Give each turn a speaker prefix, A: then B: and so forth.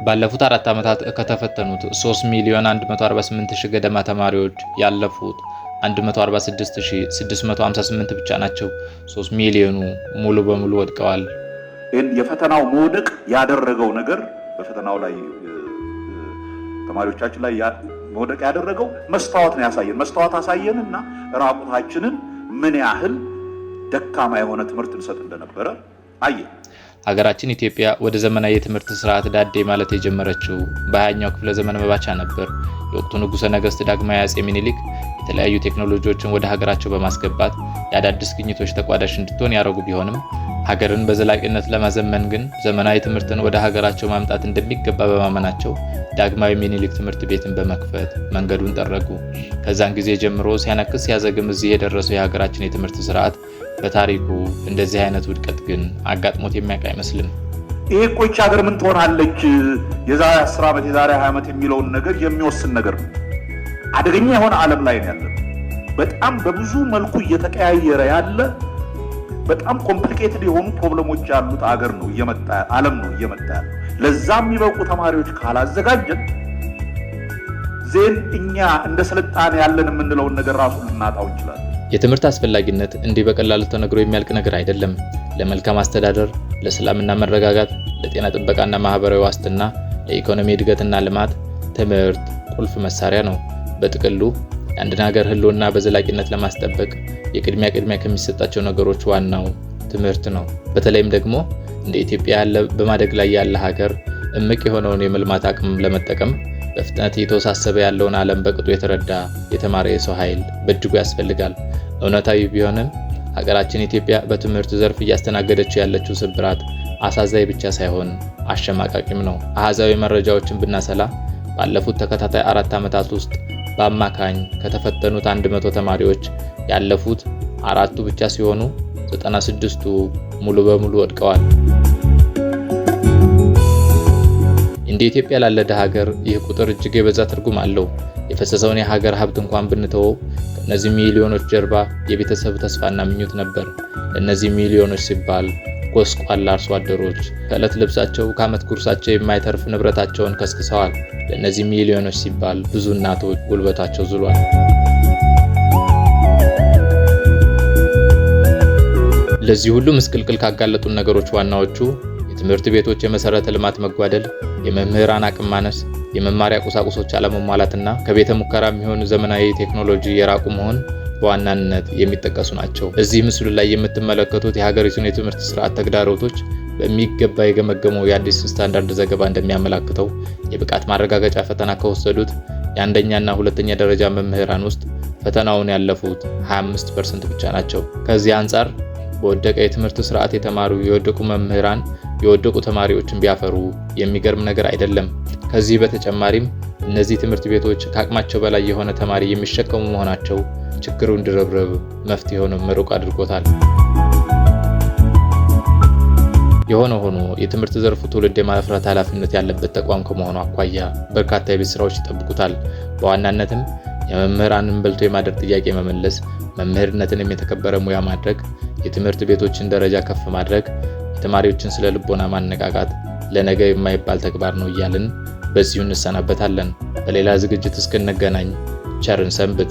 A: ባለፉት 4 ዓመታት ከተፈተኑት 3,148,000 ገደማ ተማሪዎች ያለፉት 146,658 ብቻ ናቸው። 3 ሚሊዮኑ ሙሉ በሙሉ ወድቀዋል።
B: የፈተናው መውደቅ ያደረገው ነገር በፈተናው ላይ ተማሪዎቻችን ላይ መውደቅ ያደረገው መስታወት ነው ያሳየን። መስታወት አሳየንና ራቁታችንን ምን ያህል ደካማ የሆነ ትምህርት እንሰጥ እንደነበረ አየን።
A: ሀገራችን ኢትዮጵያ ወደ ዘመናዊ የትምህርት ስርዓት ዳዴ ማለት የጀመረችው በ20ኛው ክፍለ ዘመን መባቻ ነበር። የወቅቱ ንጉሠ ነገሥት ዳግማዊ አፄ ምኒልክ የተለያዩ ቴክኖሎጂዎችን ወደ ሀገራቸው በማስገባት የአዳዲስ ግኝቶች ተቋዳሽ እንድትሆን ያደረጉ ቢሆንም ሀገርን በዘላቂነት ለማዘመን ግን ዘመናዊ ትምህርትን ወደ ሀገራቸው ማምጣት እንደሚገባ በማመናቸው ዳግማዊ ምኒልክ ትምህርት ቤትን በመክፈት መንገዱን ጠረጉ። ከዛን ጊዜ ጀምሮ ሲያነክስ ሲያዘግም እዚህ የደረሰው የሀገራችን የትምህርት ስርዓት በታሪኩ እንደዚህ አይነት ውድቀት ግን አጋጥሞት የሚያውቅ አይመስልም።
B: ይሄ እኮ ይህች ሀገር ምን ትሆናለች የዛሬ 10 ዓመት የዛሬ 20 ዓመት የሚለውን ነገር የሚወስን ነገር ነው። አደገኛ የሆነ ዓለም ላይ ነው ያለው። በጣም በብዙ መልኩ እየተቀያየረ ያለ በጣም ኮምፕሊኬትድ የሆኑ ፕሮብለሞች ያሉት ሀገር ነው ዓለም ነው እየመጣ ያለው። ለዛም የሚበቁ ተማሪዎች ካላዘጋጀን ዜን እኛ እንደ ስልጣኔ ያለን የምንለውን ነገር ራሱ ልናጣው እንችላለን።
A: የትምህርት አስፈላጊነት እንዲህ በቀላሉ ተነግሮ የሚያልቅ ነገር አይደለም። ለመልካም አስተዳደር፣ ለሰላምና መረጋጋት፣ ለጤና ጥበቃና ማህበራዊ ዋስትና፣ ለኢኮኖሚ እድገትና ልማት ትምህርት ቁልፍ መሳሪያ ነው። በጥቅሉ የአንድን ሀገር ህልውና በዘላቂነት ለማስጠበቅ የቅድሚያ ከሚሰጣቸው ነገሮች ዋናው ትምህርት ነው። በተለይም ደግሞ እንደ ኢትዮጵያ ያለ በማደግ ላይ ያለ ሀገር እምቅ የሆነውን የመልማት አቅም ለመጠቀም በፍጥነት እየተወሳሰበ ያለውን ዓለም በቅጡ የተረዳ የተማረ የሰው ኃይል በእጅጉ ያስፈልጋል። እውነታዊ ቢሆንም ሀገራችን ኢትዮጵያ በትምህርት ዘርፍ እያስተናገደችው ያለችው ስብራት አሳዛኝ ብቻ ሳይሆን አሸማቃቂም ነው። አሃዛዊ መረጃዎችን ብናሰላ ባለፉት ተከታታይ 4 ዓመታት ውስጥ በአማካኝ ከተፈተኑት 100 ተማሪዎች ያለፉት 4ቱ ብቻ ሲሆኑ 96ቱ ሙሉ በሙሉ ወድቀዋል። እንደ ኢትዮጵያ ላለ ሀገር ይህ ቁጥር እጅግ የበዛ ትርጉም አለው። የፈሰሰውን የሀገር ሀብት እንኳን ብንተወው ከእነዚህ ሚሊዮኖች ጀርባ የቤተሰብ ተስፋና ምኞት ነበር። ለእነዚህ ሚሊዮኖች ሲባል ጎስቋላ አርሶ አደሮች ከዕለት ልብሳቸው ከዓመት ጉርሳቸው የማይተርፍ ንብረታቸውን ከስክሰዋል። ለእነዚህ ሚሊዮኖች ሲባል ብዙ እናቶች ጉልበታቸው ዝሏል። ለዚህ ሁሉ ምስቅልቅል ካጋለጡን ነገሮች ዋናዎቹ የትምህርት ቤቶች የመሰረተ ልማት መጓደል፣ የመምህራን አቅም ማነስ፣ የመማሪያ ቁሳቁሶች አለመሟላትና ከቤተ ሙከራ የሚሆን ዘመናዊ ቴክኖሎጂ የራቁ መሆን በዋናነት የሚጠቀሱ ናቸው። እዚህ ምስሉ ላይ የምትመለከቱት የሀገሪቱን የትምህርት ስርዓት ተግዳሮቶች በሚገባ የገመገመው የአዲስ ስታንዳርድ ዘገባ እንደሚያመላክተው የብቃት ማረጋገጫ ፈተና ከወሰዱት የአንደኛና ሁለተኛ ደረጃ መምህራን ውስጥ ፈተናውን ያለፉት 25% ብቻ ናቸው። ከዚህ አንጻር በወደቀ የትምህርት ስርዓት የተማሩ የወደቁ መምህራን የወደቁ ተማሪዎችን ቢያፈሩ የሚገርም ነገር አይደለም። ከዚህ በተጨማሪም እነዚህ ትምህርት ቤቶች ከአቅማቸው በላይ የሆነ ተማሪ የሚሸከሙ መሆናቸው ችግሩን ድርብርብ መፍትሄውንም ሩቅ አድርጎታል። የሆነ ሆኖ የትምህርት ዘርፉ ትውልድ የማፍራት ኃላፊነት ያለበት ተቋም ከመሆኑ አኳያ በርካታ የቤት ስራዎች ይጠብቁታል። በዋናነትም የመምህራንን በልቶ የማደር ጥያቄ መመለስ፣ መምህርነትን የተከበረ ሙያ ማድረግ፣ የትምህርት ቤቶችን ደረጃ ከፍ ማድረግ፣ የተማሪዎችን ስለ ልቦና ማነቃቃት ለነገ የማይባል ተግባር ነው እያልን በዚሁ እንሰናበታለን። በሌላ ዝግጅት እስክንገናኝ ቸርን ሰንብት።